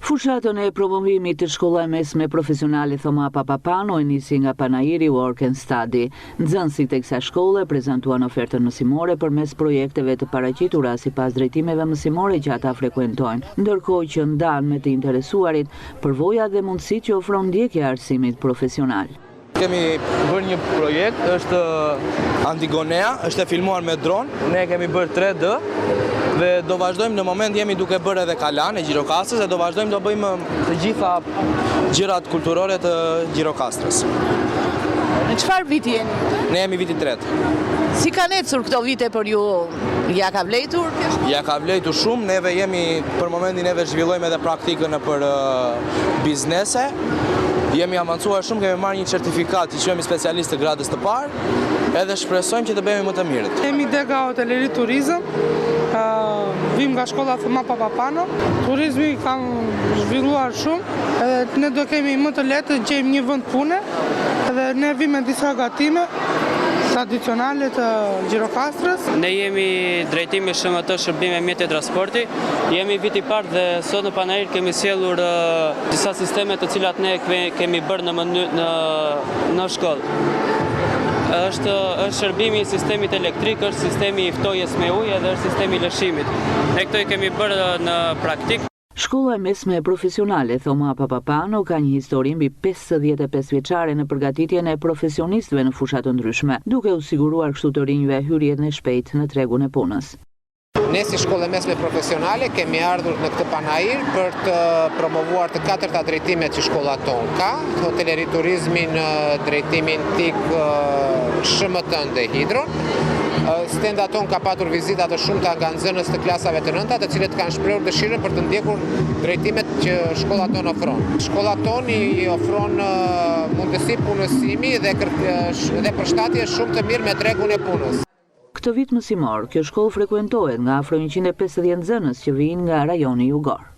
Fushatën e promovimit të shkollave mesme profesionale Thoma Papapano e nisi nga Panairi Work and Study. Nxënësit e kësaj shkolle prezantuan ofertën mësimore përmes projekteve të paraqitura sipas drejtimeve mësimore që ata frekuentojnë, ndërkohë që ndanë me të interesuarit përvojat dhe mundësitë që ofron ndjekja e arsimit profesional. Kemi bërë një projekt, është Antigonea, është e filmuar me dron, ne kemi bërë 3D dhe do vazhdojmë në moment jemi duke bërë edhe kalan e Gjirokastrës dhe do vazhdojmë do bëjmë të gjitha gjërat kulturore të Gjirokastrës. Në çfarë viti jeni? Ne jemi viti 3. Si kanë ecur këto vite për ju? Ja ka vlejtur? Ja ka vlejtur shumë, neve jemi për momentin neve zhvillojmë edhe praktikën për biznese. Jemi avancuar shumë, kemi marrë një certifikat që quhemi specialist të gradës të parë, edhe shpresojmë që të bëhemi më të mirët. Jemi dega hoteleri turizëm, vim nga shkolla Thoma Papapano. Turizmi kanë zhvilluar shumë, edhe ne do kemi më të lehtë të gjejmë një vend pune, edhe ne vim me disa gatime tradicionale të Gjirokastrës. Ne jemi drejtimi SHMT shërbime mjete transporti. Jemi viti parë dhe sot në Panair kemi sjellur disa sisteme të cilat ne kemi bërë në shkollë. Është shërbimi i sistemit elektrik, është sistemi i ftojes me ujë dhe është sistemi i lëshimit. Ne këto i kemi bërë në praktik. Shkolla mesme profesionale Thoma Papapano ka një histori mbi 55 vjeçare në përgatitjen e profesionistëve në fusha të ndryshme, duke u siguruar kështu të rinjve hyrjen e shpejtë në tregun e punës. Ne si shkollë mesme profesionale kemi ardhur në këtë Panair për të promovuar të 4 drejtimet që shkolla tonë ka, hoteleri turizmin, drejtimin TIK, SHMT dhe Hidron. Stenda tonë ka patur vizita të shumta nga nxënës të klasave të nënta, të cilët kanë shprehur dëshirën për të ndjekur drejtimet që shkolla tonë ofron. Shkolla tonë i ofron mundësi punësimi dhe përshtatje shumë të mirë me tregun e punës. Këtë vit mësimor, kjo shkollë frekuentohet nga afro 150 nxënës që vijnë nga rajoni jugor.